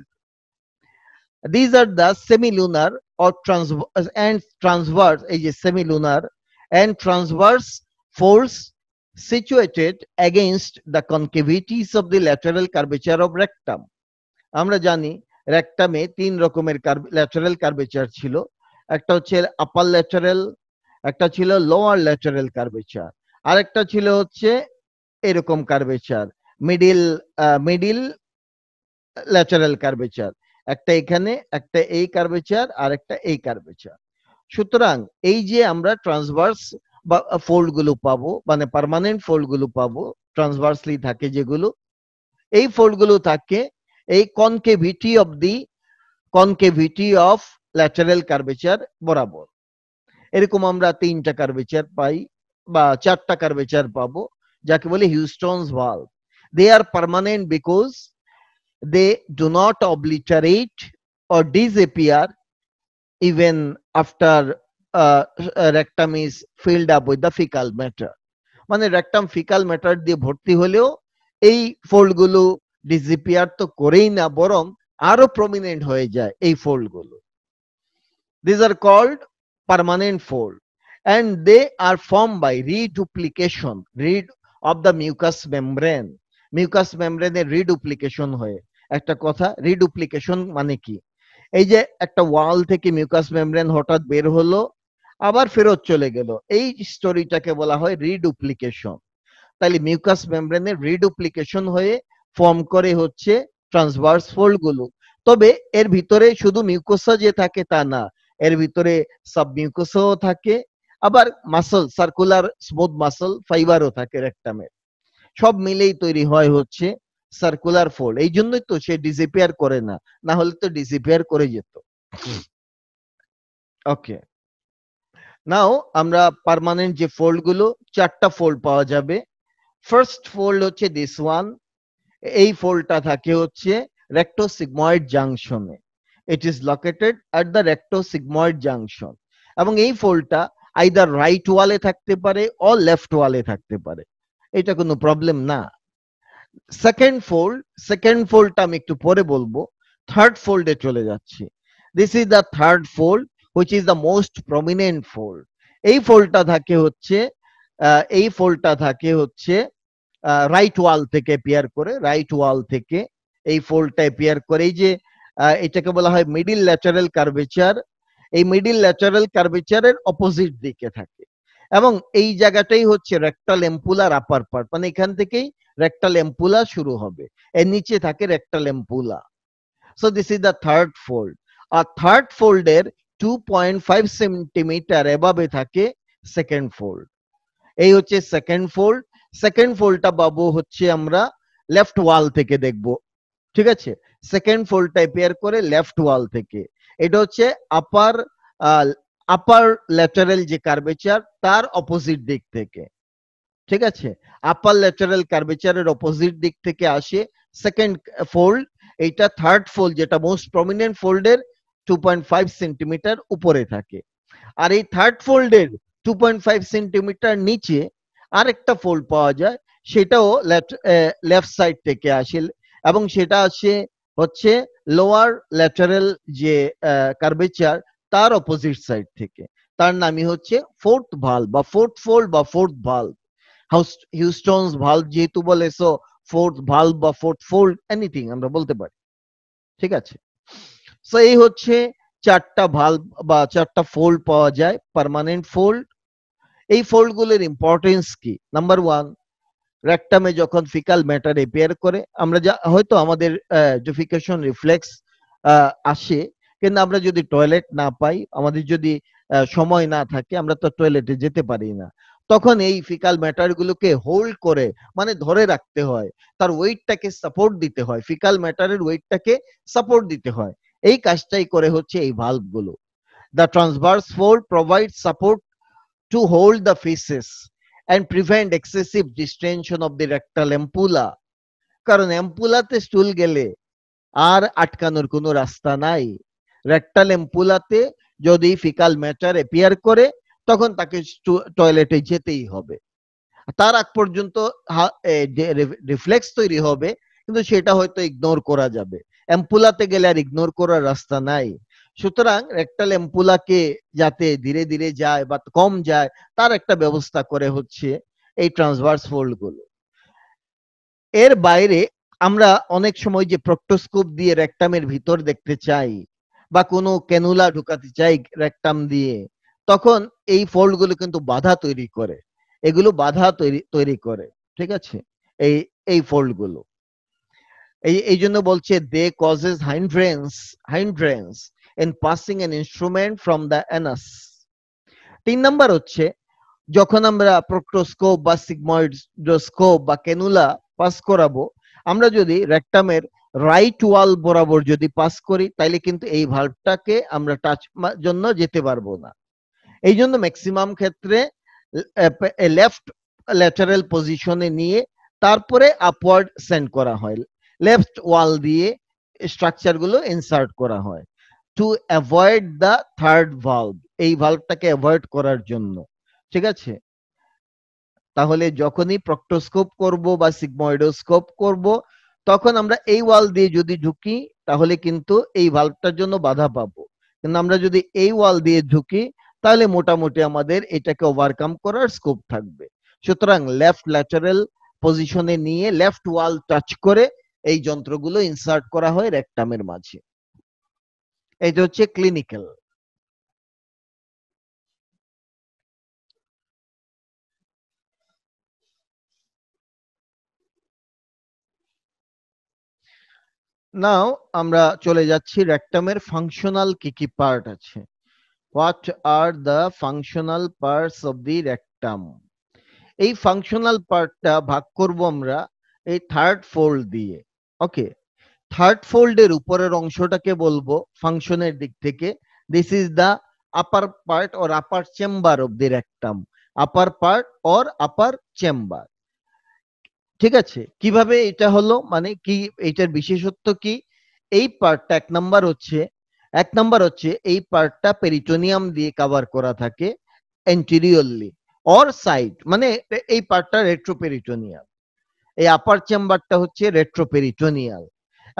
These are the semilunar or transverse, এই যে semilunar and transverse folds situated against the concavities of the lateral curvature of rectum. আমরা জানি রেকটামে তিন রকমের lateral curvature ছিল। একটা হচ্ছে আপার lateral, একটা ছিল লোয়ার ল্যাটারাল কার্ভেচার, আর একটা ছিল হচ্ছে এরকম কার্ভেচার, মিডিল ল্যাটারাল কার্ভেচার। একটা এখানে, একটা এই কার্ভেচার, আর একটা এই কার্ভেচার। সুতরাং এই যে আমরা ট্রান্সভার্স বা ফোল্ড গুলো পাবো, মানে পার্মানেন্ট ফোল্ড গুলো পাবো, ট্রান্সভার্সলি থাকে যেগুলো, এই ফোল্ড গুলো থাকে এই কনকেভিটি অফ ল্যাটারাল কার্ভেচার বরাবর। এরকম আমরা তিনটা কার্ভেচার পাই বা চারটা কার্ভেচার পাবো, যাকে বলে Houston's valve. They are permanent because they do not obliterate or disappear even after rectum is filled up with the faecal matter, মানে রেকটাম ফিকাল ম্যাটার দিয়ে ভর্তি হলেও এই ফোল্ড গুলো ডিসিপিয়ার তো করেই না, বরং আরো প্রমিনেন্ট হয়ে যায় এই ফোল্ড গুলো। This are called permanent fold and they are formed by reduplication of the mucous membrane. Mucous মেমব্রেনের রিডুপ্লিকেশন হয়ে, একটা কথা, রিডুপ্লিকেশন মানে কি, এই যে একটা ওয়াল থেকে মিউকাস মেমব্রেন হঠাৎ বের হলো আবার ফেরত চলে গেল, এই স্টোরিটাকে বলা হয় রিডুপ্লিকেশন। তাহলে মিউকাস মেমব্রেনের রিডুপ্লিকেশন হয়ে ফর্ম করে হচ্ছে ট্রান্সভার্স ফোল্ড গুলো। তবে এর ভিতরে শুধু মিউকোসা যে থাকে তা না, এর ভিতরে সাবমিউকোসাও থাকে, আবার মাসল, সার্কুলার স্মুথ মাসল ফাইবারও থাকে রেকটামে। সব মিলেই তৈরি হয় হচ্ছে সার্কুলার ফোল্ড। এই জন্যই তো সে ডিসিপিয়ার করে না, না হলে তো ডিসিপিয়ার করে যেত। ওকে, নাও আমরা পার্মানেন্ট যে ফোল্ড গুলো, চারটা ফোল্ড পাওয়া যাবে। ফার্স্ট ফোল্ড হচ্ছে দিস ওয়ান, এই ফোল্ডটা থাকে হচ্ছে রেক্টোসিগময়েড জাংশনে। It is located at the rectosigmoid junction, এবং এই ফোল্ডটা আইদার রাইট ওয়ালে থাকতে পারে ও লেফট ওয়ালে থাকতে পারে, এটা কোনো প্রবলেম না। সেকেন্ড ফোল্ডটা আমি একটু পরে বলবো, থার্ড ফোল্ডে চলে যাচ্ছি। This is the third fold which is the most prominent fold. এই ফোল্ডটা থাকে হচ্ছে রাইট ওয়াল থেকে এপিয়ার করে, রাইট ওয়াল থেকে এই ফোল্ডটা এপিয়ার করে। এই যে এটাকে বলা হয় মিডিল ল্যাটারাল কার্ভেচার, এই মিডিল ল্যাটারাল কার্ভেচারের অপোজিট দিকে থাকে, এবং এই জায়গাটাই হচ্ছে রেক্টাল এম্পুলার আপার পার্ট, মানে এখান থেকেই রেক্টাল এম্পুলা শুরু হবে, এর নিচে থাকে rectal ampulla. So this is the third fold. আর থার্ড ফোল্ডের 2.5 সেন্টিমিটার এভাবে থাকে সেকেন্ড ফোল্ড। এই হচ্ছে সেকেন্ড ফোল্ড। সেকেন্ড ফোল্ডটা পাবো হচ্ছে আমরা লেফট ওয়াল থেকে দেখব, ঠিক আছে? সেকেন্ড ফোল্ডটা এপিয়ার করে লেফট ওয়াল থেকে। এটা হচ্ছে আপার ল্যাটারাল যে কার্ভেচার তার অপোজিট দিক থেকে, ঠিক আছে? আপার ল্যাটারাল কার্ভেচারের অপোজিট দিক থেকে আসে সেকেন্ড ফোল্ড। এইটা থার্ড ফোল্ড, যেটা মোস্ট প্রমিনেন্ট ফোল্ডের 2.5 সেন্টিমিটার উপরে থাকে। আর এই থার্ড ফোল্ডের 2.5 সেন্টিমিটার নিচে আরেকটা ফোল্ড পাওয়া যায়, সেটাও লেফট সাইড থেকে আসে, এবং সেটা আসে হচ্ছে লোয়ার ল্যাটারাল যে কার্ভেচার তার অপোজিট সাইড থেকে। তার নামই হচ্ছে ফোর্থ ভালভ বা ফোর্থ ফোল্ড বা ফোর্থ ভালভ। হিউস্টনস ভালভ যেহেতু বলে, সো ফোর্থ ভালভ বা ফোর্থ ফোল্ড এনিথিং আমরা বলতে পারি, ঠিক আছে? সো এই হচ্ছে চারটা ভালভ বা চারটা ফোল্ড পাওয়া যায়, পার্মানেন্ট ফোল্ড। এই ফোল্ড গুলোর ইম্পর্টেন্স কি? নাম্বার ওয়ান, রেকটামে যখন ফিকাল ম্যাটার এপিয়ার করে, আমরা যা হয়তো আমাদের ডেফিকেশন রিফ্লেক্স আসে, কিন্তু আমরা যদি টয়লেট না পাই, আমাদের যদি সময় না থাকে, আমরা তো টয়লেটে যেতে পারি না, তখন এই ফিকাল ম্যাটার গুলোকে হোল্ড করে, মানে ধরে রাখতে হয়, তার ওয়েটটাকে সাপোর্ট দিতে হয়, ফিকাল ম্যাটারের ওয়েটটাকে সাপোর্ট দিতে হয়। এই কাজটাই করে হচ্ছে এই ভালভ গুলো। The transverse fold provide support to hold the feces and prevent excessive distension of the rectal ampulla, কারণ এম্পুলাতে স্টুল গেলে আর আটকানোর কোনো রাস্তা নাই। রেক্টাল এম্পুলাতে যদি ফিকাল ম্যাটার এপিয়ার করে, তখন তাকে টয়লেটে যেতেই হবে। তার আগ পর্যন্ত রিফ্লেক্স তৈরি হবে, কিন্তু সেটা হয়তো ইগনোর করা যাবে। এম্পুলাতে গেলে আর ইগনোর করার রাস্তা নাই। সুতরাং রেক্টাল এম্পুলাকে যাতে ধীরে ধীরে যায় বা কম যায়, তার একটা ব্যবস্থা করে হচ্ছে এই ট্রান্সভার্স ফোল্ড গুলো। এর বাইরে আমরা অনেক সময় যে প্রক্টোস্কোপ দিয়ে রেকটামের ভিতর দেখতে চাই, বা কোনো ক্যানুলা ঢুকাতে চাই রেকটাম দিয়ে, তখন এই ফোল্ড গুলো কিন্তু বাধা তৈরি করে, এগুলো বাধা তৈরি করে, ঠিক আছে? এই এই ফোল্ড গুলো এই জন্য বলছে they causes hindrance in passing an instrument from the anus. 3 number হচ্ছে, যখন আমরা প্রক্টোস্কোপ বা সিগময়েডোস্কোপ বা ক্যানুলা পাস করাবো, আমরা যদি রেকটামের রাইট ওয়াল বরাবর যদি পাস করি, তাইলে কিন্তু এই ভালভটাকে আমরা টাচ জন্য যেতে পারবো না। এই জন্য ম্যাক্সিমাম ক্ষেত্রে লেফট ল্যাটারাল পজিশনে নিয়ে তারপরে আপওয়ার্ড সেন্ড করা হয়, লেফট ওয়াল দিয়ে স্ট্রাকচার গুলো ইনসার্ট করা হয়। To avoid the third valve, এই ভালভটাকে অ্যাভয়েড করার জন্য। ঠিক আছে, তাহলে যখনই প্রক্টোস্কোপ করব বা সিগময়েডোস্কোপ করব, তখন আমরা এই ওয়াল দিয়ে যদি ঢুকি তাহলে কিন্তু এই ভালভটার জন্য বাধা পাবো। কিন্তু আমরা যদি এই ওয়াল দিয়ে ঢুকি তাহলে মোটামুটি আমাদের এটাকে ওভারকাম করার স্কোপ থাকবে। সুতরাং লেফট ল্যাটারাল পজিশনে নিয়ে লেফট ওয়াল টাচ করে এই যন্ত্রগুলো ইনসার্ট করা হয় রেকটামের মাঝে। এটা হচ্ছে ক্লিনিক্যাল। নাও আমরা চলে যাচ্ছি রেকটামের ফাংশনাল কি কি পার্ট আছে। What are the functional parts of the rectum. এই ফাংশনাল পার্টটা ভাগ করব আমরা এই থার্ড ফোল্ড দিয়ে। ওকে, থার্ড ফোল্ডের উপরের অংশটাকে বলবো ফাংশনের দিক থেকে this is the upper part or upper chamber of the rectum. Upper part or upper chamber. ঠিক আছে, কিভাবে এটা হলো, মানে কি এটার বিশেষত্ব কি? এই পার্টটা এক নাম্বার হচ্ছে এই পার্টটা পেরিটোনিয়াম দিয়ে কভার করা থাকে এন্টেরিয়রলি অর সাইড, মানে এই পার্টটা রেট্রোপেরিটোনিয়াল। এই আপার চেম্বারটা হচ্ছে রেট্রোপেরিটোনিয়াল।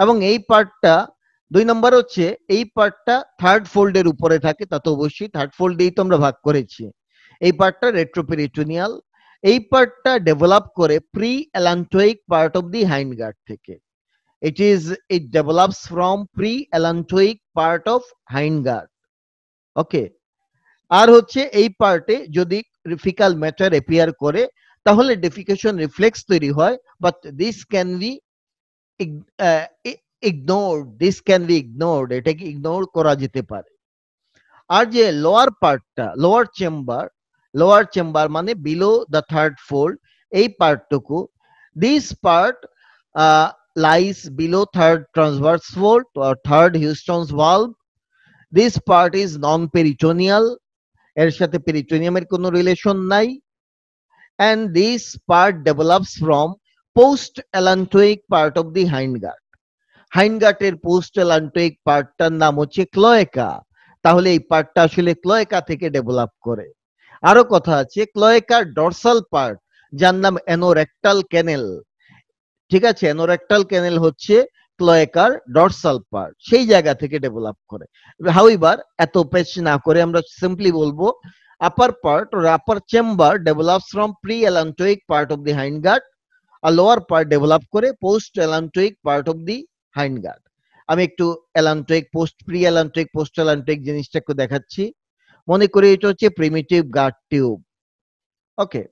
এবং এই পার্টটা 2 নম্বর হচ্ছে এই পার্টটা থার্ড ফোল্ডের উপরে থাকে, তা তো অবশ্যই থার্ড ফোল্ড দিয়েই তো আমরা ভাগ করেছি। এই পার্টটা রেট্রোপেরিটোনিয়াল। এই পার্টটা ডেভেলপ করে pre allantoic part of the hindgut থেকে। It develops from pre allantoic part of hindgut. Okay, আর হচ্ছে এই পার্টে যদি ফিকাল ম্যাটার এপিয়ার করে তাহলে ডেফিকেশন রিফ্লেক্স তৈরি হয়, but this can be ignored, এটাকে ইগনোর করা যেতে পারে। আর যে লোয়ার পার্টটা, লোয়ার চেম্বার মানে বিলো দ্য থার্ড ফোল্ড, এই পার্টটুকু, this part lies below third transverse fold or third Houston's valve. This part is non peritoneal, এর সাথে পেরিটোনিয়ামের কোনো রিলেশন নাই। and this part develops from post allantoic part of the hindgut. হাইন্ডগাটের post allantoic পার্টটার নাম হচ্ছে ক্লোয়েকা। তাহলে এই পার্টটা আসলে ক্লোয়েকা থেকে ডেভেলপ করে। আরো কথা আছে, ক্লোয়েকার ডরসাল পার্ট যার নাম অ্যানোরেক্টাল ক্যানেল। ঠিক আছে, অ্যানোরেক্টাল ক্যানেল হচ্ছে ক্লোয়েকার ডরসাল পার্ট, সেই জায়গা থেকে ডেভেলপ করে। হাউএভার এত পেচ না করে আমরা সিম্পলি বলবো upper part or upper chamber develops from pre-allantoic part of the hindgut, আর লোয়ার পার্ট ডেভেলপ করে post allantoic part of the hindgut. আমি একটু অ্যালান্টোইক প্রি অ্যালান্টোইক পোস্ট অ্যালান্টোইক জিনিসটা একটু দেখাচ্ছি। মনে করি এটা হচ্ছে প্রিমিটিভ গার্ড টিউব। ওকে,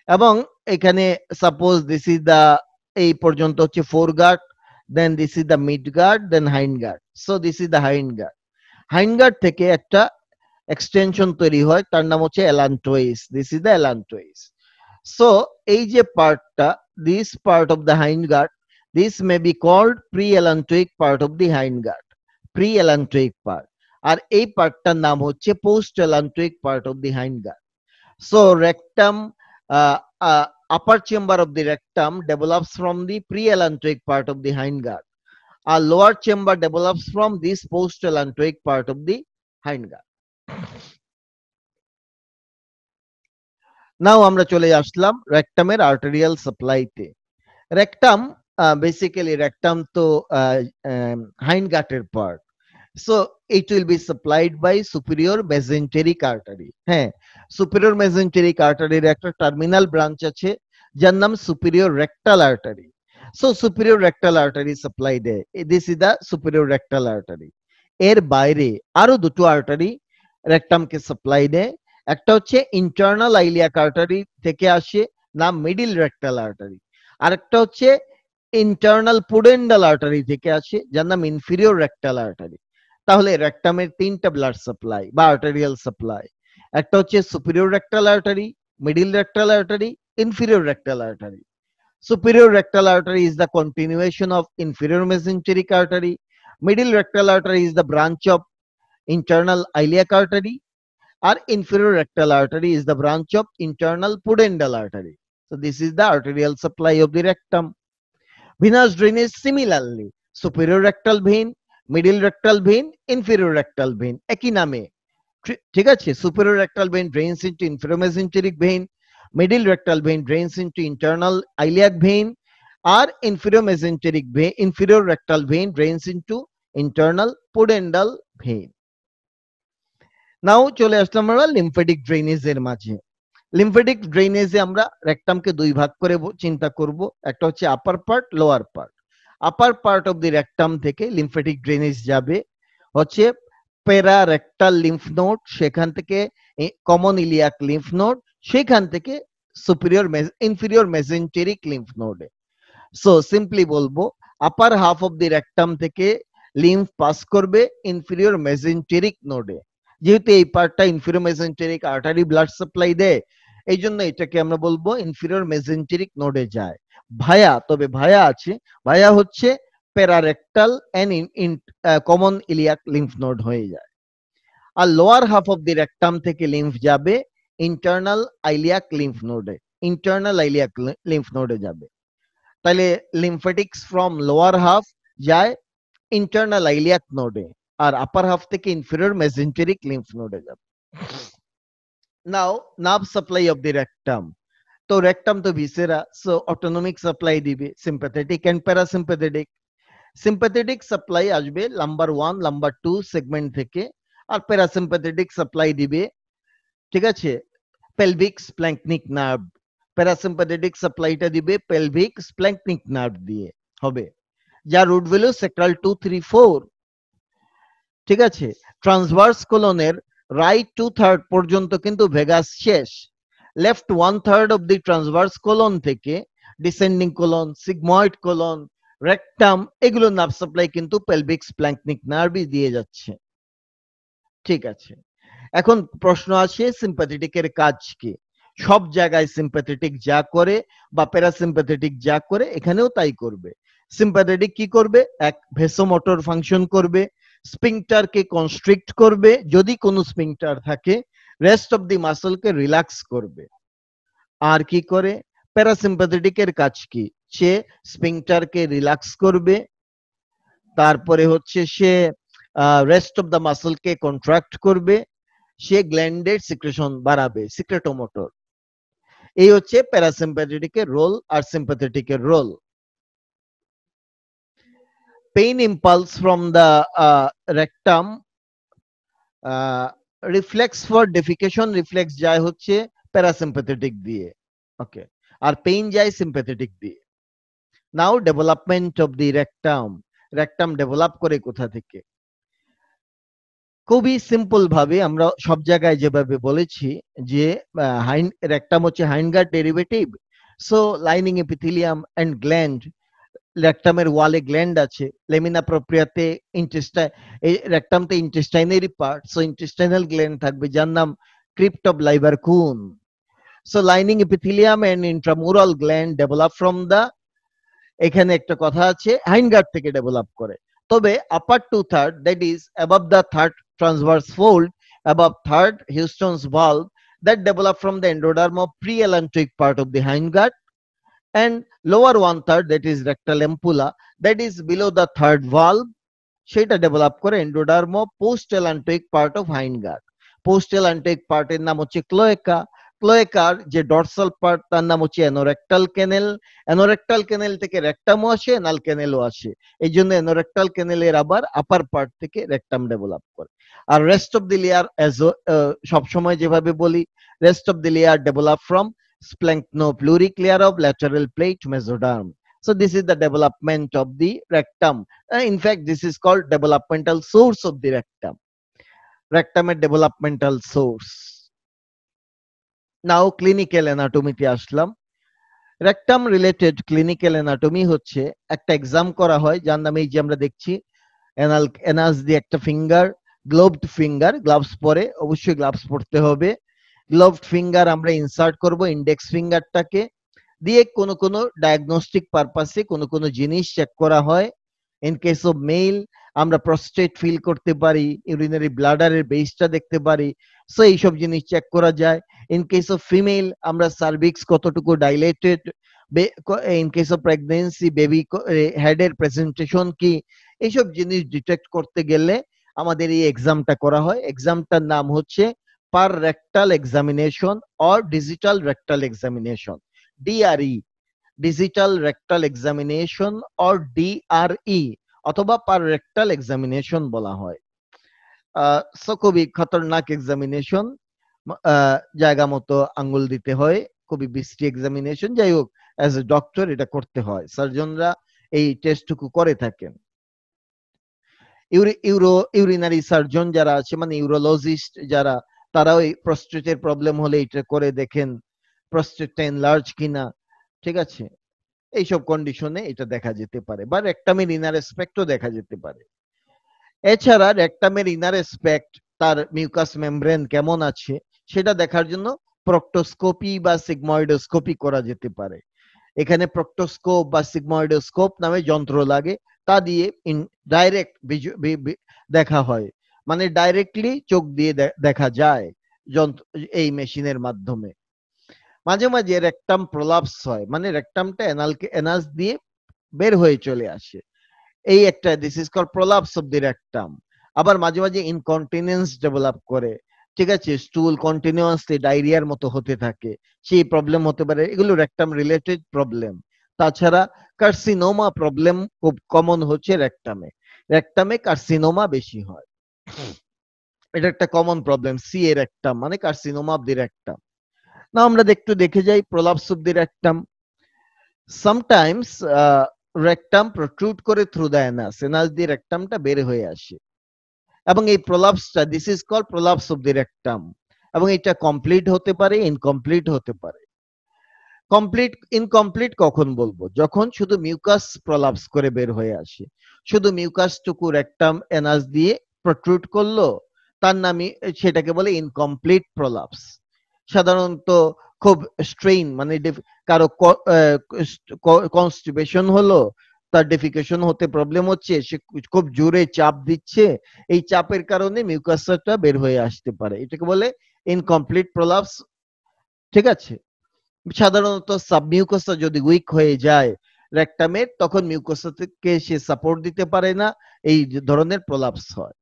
এবং এখানে সাপোজ দিস ইজ দ্য, এই পর্যন্ত হচ্ছে foregut, then this is the midgut, then hindgut. So this is the hindgut থেকে একটা এক্সটেনশন তৈরি হয়, তার নাম হচ্ছে allantois. This is the allantois. So এই যে পার্টটা, this part of the hindgut, this may be called pre-allantoic part of the hindgut, pre-allantoic part, আর এই পার্টটার নাম হচ্ছে post-allantoic part of the hindgut. So rectum, uh, upper chamber of the rectum develops from the pre-allantoic part of the hindgut, R lower chamber develops from this post-allantoic part of the hindgut. Now আমরা চলে আসলাম রেকটামের arterial সাপ্লাইতে। Rectum basically rectum তো হাইন্ডগাটের part. So it will be supplied by superior mesenteric artery. হ্যাঁ, superior mesenteric আর্টারির একটা টার্মিনাল ব্রাঞ্চ আছে যার নাম superior rectal artery. So superior rectal artery supply দেয়, this is the superior rectal artery. এর বাইরে আরো দুটো আর্টারি রেকটামকে সাপ্লাই দেয়। একটা হচ্ছে ইন্টারনাল আইলিয়াক আর্টারি থেকে আসে, নাম মিডিল রেকটাল আর্টারি। আরেকটা হচ্ছে ইন্টারনাল পুডেন্ডাল আর্টারি থেকে আসে, যার নাম ইনফিরিয়র রেকটাল আর্টারি। তাহলে রেকটামের তিনটা ব্লাড সাপ্লাই বা আর্টারিয়াল সাপ্লাই, একটা হচ্ছে superior rectal artery, middle rectal artery, inferior rectal artery. Superior rectal artery is the continuation of inferior mesenteric artery. Middle rectal artery is the branch of internal iliac artery. Our inferior rectal artery is the branch of internal pudendal artery. So this is the arterial supply of the rectum. Venous drainage similarly. Superior rectal vein, middle rectal vein, inferior rectal vein একই নামে, ঠিক আছে। Superior rectal vein drains into inferior mesenteric vein, middle rectal vein drains into internal iliac vein, আর inferior rectal vein drains into internal pudendal vein. Now চলে আসলাম আমরা lymphatic ড্রেনেজের মাঝে। Lymphatic ড্রেনেজে আমরা রেকটামকে দুই ভাগ করে চিন্তা করব, একটা হচ্ছে আপার part, lower part. Upper part of the rectum থেকে লিম্ফেটিক ড্রেনেজ যাবে হচ্ছে পেরা রেক্টাল লিম্ফ নোড, সেখান থেকে কমন ইলিয়াক লিম্ফ নোড, সেখান থেকে ইনফেরিয়র মেসেঞ্টেরিক লিম্ফ নোডে। সো সিম্পলি বলবো আপার হাফ অফ দি রেকটাম থেকে লিম্ফ পাস করবে ইনফেরিয়র মেসেঞ্টেরিক নোডে। যেহেতু এই পার্টটা ইনফেরিয়র মেসেঞ্টেরিক আর্টারি ব্লাড সাপ্লাই দেয়, এই জন্য এটাকে আমরা বলবো ইনফেরিয়র মেসেঞ্টেরিক নোডে যায় ভায়া। তবে ভায়া আছে, ভায়া হচ্ছে pararectal and common iliac lymph node হয়ে যায়। আর lower half of the rectum থেকে লিম্ফ যাবে ইন্টারনাল আইলিয়াক লিম্ফ নোডে, ইন্টারনাল আইলিয়াক লিম্ফ নোডে যাবে। তাহলে লিম্ফেটিক্স ফ্রম লোয়ার হাফ যায় ইন্টারনাল আইলিয়াক নোডে, আর আপার হাফ থেকে ইনফেরিয়র মেসেঞ্টেরিক লিম্ফ নোডে যাবে। Now nerve supply of the rectum. তো রেকটাম তো ভিসেরা, সো অটোনমিক সাপ্লাই দিবে sympathetic and parasympathetic. Sympathetic supply আসবে নাম্বার 1 নাম্বার 2 সেগমেন্ট থেকে, আর প্যারাসিম্প্যাথেটিক সাপ্লাই দিবে, ঠিক আছে, পেলভিক স্প্ল্যাঙ্কনিক নার্ভ। প্যারাসিম্প্যাথেটিক সাপ্লাইটা দিবে পেলভিক স্প্ল্যাঙ্কনিক নার্ভ দিয়ে হবে, যার রুট ভ্যালু সেক্টরাল 2, 3, 4, ঠিক আছে। ট্রান্সভার্স কোলনের রাইট 2/3 পর্যন্ত কিন্তু ভেগাস শেষ। Left 1/3 of the transverse colon থেকে descending colon, sigmoid colon, rectum, এগুলো নার্ভ সাপ্লাই কিন্তু পেলভিক স্প্ল্যাঙ্কনিক নার্ভই দিয়ে যাচ্ছে, ঠিক আছে। এখন প্রশ্ন আসে সিম্প্যাথেটিকের কাজ কি? সব জায়গায় সিম্প্যাথেটিক যা করে বা প্যারাসিম্প্যাথেটিক যা করে এখানেও তাই করবে। সিম্প্যাথেটিক কি করবে? এক, ভেসোমোটর ফাংশন করবে, স্পিংটারকে কনস্ট্রিক্ট করবে, যদি কোনো স্পিংটার থাকে, রেস্ট অফ দি মাসলকে রিল্যাক্স করবে। আর কি করে? প্যারাসিম্প্যাথেটিকের কাজ কি? সে স্পিংটারকে রিল্যাক্স করবে, তারপরে হচ্ছে সে রেস্ট অফ দ্য মাসলকে কন্ট্রাক্ট করবে, সে গ্ল্যান্ডের সিক্রেশন বাড়াবে, সিক্রেটোমোটর। এই হচ্ছে প্যারাসিম্প্যাথেটিকের রোল আর সিম্প্যাথেটিকের role. Pain impulse from the rectum, reflex for defecation, reflex যায় হচ্ছে প্যারাসিম্প্যাথেটিক দিয়ে, ওকে, আর পেইন যায় সিম্প্যাথেটিক দিয়ে। Now development of the rectum. Rectum develop করে কোথা থেকে? খুবই সিম্পল ভাবে আমরা সব জায়গায় যেভাবে বলেছি যে রেকটাম হচ্ছে hindgut derivative, so lining epithelium and gland. রেকটামের ওয়ালে গ্ল্যান্ড আছে, লেমিনা প্রপ্রিয়াতে ইন্টেস্টাইন, এই রেকটামতে ইন্টেস্টাইনেরই পার্ট, সো ইন্টেস্টাইনাল গ্ল্যান্ড থাকবে যার নাম crypt of Lieberkuhn. So lining epithelium and intramural gland develop from the, এখানে একটা কথা আছে হাইন্ডগার্ড থেকে ডেভেলপ করে। তবে upper 2/3, that is above the third transverse fold, above third Houston's valve, that develop from the endoderm of pre-allantoic part of the hindgut, and lower 1/3, that is rectal ampulla, that is below the third valve, সেটা develop করে endoderm of post-allantoic part of hindgut. Post-allantoic part এর নাম হচ্ছে ক্লোয়েকা। ক্লোয়েকার যে dorsal part তার নাম হচ্ছে এনোরেক্টাল ক্যানেল। এনোরেক্টাল ক্যানেল থেকে রেকটামও আসে, এনাল ক্যানেলও আসে, এই জন্য এনোরেক্টাল ক্যানেলের আবার আপার পার্ট থেকে রেকটাম ডেভেলপ করে। আর রেস্ট অফ দি লেয়ার সবসময় যেভাবে বলি, rest of the layer develop from splenopluric layer of lateral plate mesoderm. So this is the development of the rectum. In fact, this is called developmental source of the rectum. Rectum এর developmental source. Now clinical anatomy তে আসলাম। rectum related clinical anatomy হচ্ছে একটা exam করা হয় যার নামে এই যে আমরা দেখছি এনাস দিয়ে একটা ফিঙ্গার, গ্লোভড ফিঙ্গার, গ্লাভস পরে, অবশ্যই গ্লাভস পরতে হবে। গ্লোভড ফিঙ্গার আমরা ইনসার্ট করব ইন্ডেক্স ফিঙ্গারটাকে দিয়ে, কোনো কোনো ডায়াগনস্টিক পারপাসে কোনো কোনো জিনিস চেক করা হয়। ইন কেস অফ মেল আমরা প্রস্টেট ফিল করতে পারি, ইউরিনারি ব্লাডারের বেসটা দেখতে পারি, সো এইসব জিনিস চেক করা যায়। ইন কেস অফ ফিমেল আমরা সার্ভিক্স কতটুকু dilated in case of pregnancy baby হেডের প্রেজেন্টেশন কি, এইসব জিনিস ডিটেক্ট করতে গেলে আমাদের এই এক্সামটা করা হয়। এক্সামটার নাম হচ্ছে per rectal examination or digital rectal examination, DRE, digital rectal examination or DRE, অথবা পার রেক্টাল এক্সামিনেশন বলা হয়। সো খুবই খতরনাক এক্সামিনেশন, জায়গা মতো আঙ্গুল দিতে হয়, খুবই বিশ্রী এক্সামিনেশন। যাই হোক, অ্যাজ এ ডক্টর এটা করতে হয়, সার্জনরা এই টেস্টটুকু করে থাকেন। ইউরিনারি সার্জন যারা আছে, মানে ইউরোলজিস্ট যারা, তারাও এই প্রস্টেটের প্রবলেম হলে এটা করে দেখেন প্রস্টেটটা এনলার্জ কিনা, ঠিক আছে। এইসব কন্ডিশনে এটা দেখা যেতে পারে, বা রেকটামের ইনার অ্যাসপেক্টও দেখা যেতে পারে। এছাড়া রেকটামের ইনার অ্যাসপেক্ট, তার মিউকাস মেমব্রেন কেমন আছে সেটা দেখার জন্য প্রক্টোস্কোপি বা সিগময়েডোস্কোপি করা যেতে পারে। এখানে প্রক্টোস্কোপ বা সিগময়েডোস্কোপ নামে যন্ত্র লাগে, তা দিয়ে ডাইরেক্ট দেখা হয়, মানে ডাইরেক্টলি চোখ দিয়ে দেখা যায় যন্ত্র, এই মেশিনের মাধ্যমে। মাঝে মাঝে রেকটাম প্রলাপস হয়, মানে রেকটামটা এনাস দিয়ে বের হয়ে চলে আসে, এই একটা, this is call prolapse of the rectum. আবার মাঝে মাঝে ইনকন্টিনেন্স ডেভেলপ করে, ঠিক আছে, স্টুল কন্টিনিউয়াসলি ডায়রিয়ার মতো হতে থাকে, সেই প্রবলেম হতে পারে, এগুলো রেকটাম রিলেটেড প্রবলেম। তাছাড়া কার্সিনোমা প্রবলেম খুব কমন হচ্ছে রেকটামে, রেকটামে কার্সিনোমা বেশি হয়, এটা একটা কমন প্রবলেম, সিএ রেকটাম মানে কার্সিনোমা অফ দি রেকটাম। না, আমরা একটু দেখে যাই prolapse of the rectum. Sometimes rectum protrude করে থ্রু দ্য অ্যানাস, অ্যানাস দিয়ে রেকটামটা বের হয়ে আসে, এবং এই প্রলাপসটা, this is called prolapse of the rectum, এবং এটা কমপ্লিট হতে পারে, ইনকমপ্লিট হতে পারে। কমপ্লিট ইনকমপ্লিট কখন বলবো? যখন শুধু মিউকাস প্রলাপস করে বের হয়ে আসে, শুধু মিউকাসটুকু রেকটাম অ্যানাস দিয়ে প্রট্রুড করলো, তার নামই, সেটাকে বলে ইনকমপ্লিট প্রলাপস। সাধারণত খুব স্ট্রেইন, মানে কারো কনস্টিপেশন হলো, তার ডেফিকেশন হতে প্রবলেম হচ্ছে, সে খুব জোরে চাপ দিচ্ছে, এই চাপের কারণে মিউকাসটা বের হয়ে আসতে পারে, এটাকে বলে ইনকমপ্লিট প্রলাপস, ঠিক আছে। সাধারণত সাবমিউকাসা যদি উইক হয়ে যায় রেকটামের, তখন মিউকাসাকে সে সাপোর্ট দিতে পারে না, এই ধরনের প্রলাপস হয়।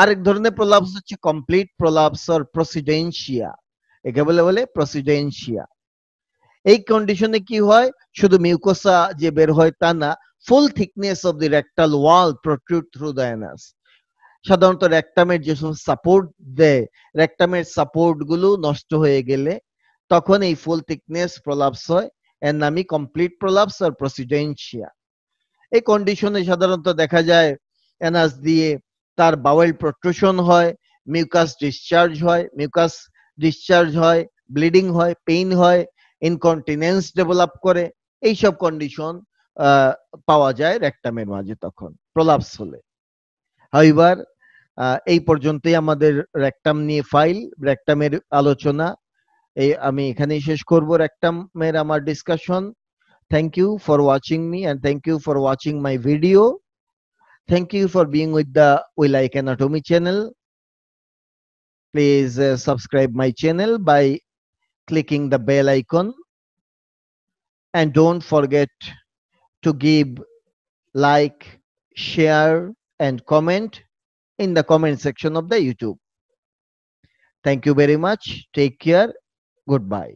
আরেক ধরনের প্রলাপস হচ্ছে কমপ্লিট প্রলাপস অর প্রসিডেন্সিয়া, একে বলে বলে প্রসিডেন্সিয়া। এই কন্ডিশনে কি হয়, শুধু মিউকোসা যে বের হয় তা না, full thickness of the rectal wall protrude through the anus. সাধারণত রেকটামের যে সমস্ত সাপোর্ট দেয়, রেকটামের সাপোর্ট গুলো নষ্ট হয়ে গেলে তখন এই ফুল থিকনেস প্রলাপস হয়, এর নামই কমপ্লিট প্রলাপস আর প্রসিডেন্সিয়া। এই কন্ডিশনে সাধারণত দেখা যায় অ্যানাস দিয়ে তার বাওয়েল প্রট্রুশন হয়, মিউকাস ডিসচার্জ হয়, ব্লিডিং হয়, পেইন হয়, ইনকন্টিনেন্স ডেভেলপ করে, এইসব কন্ডিশন পাওয়া যায় রেকটামের মাঝে তখন প্রলাপস হলে। হাউএভার, এই পর্যন্তই আমাদের রেকটাম নিয়ে ফাইল, রেকটামের আলোচনা। এই আমি এখানেই শেষ করব রেকটামের আমার discussion. Thank you for watching me and thank you for watching my video. Thank you for being with the We Like Anatomy channel. Please subscribe my channel by clicking the bell icon, and don't forget to give like, share and comment in the comment section of the YouTube. Thank you very much. Take care. Goodbye.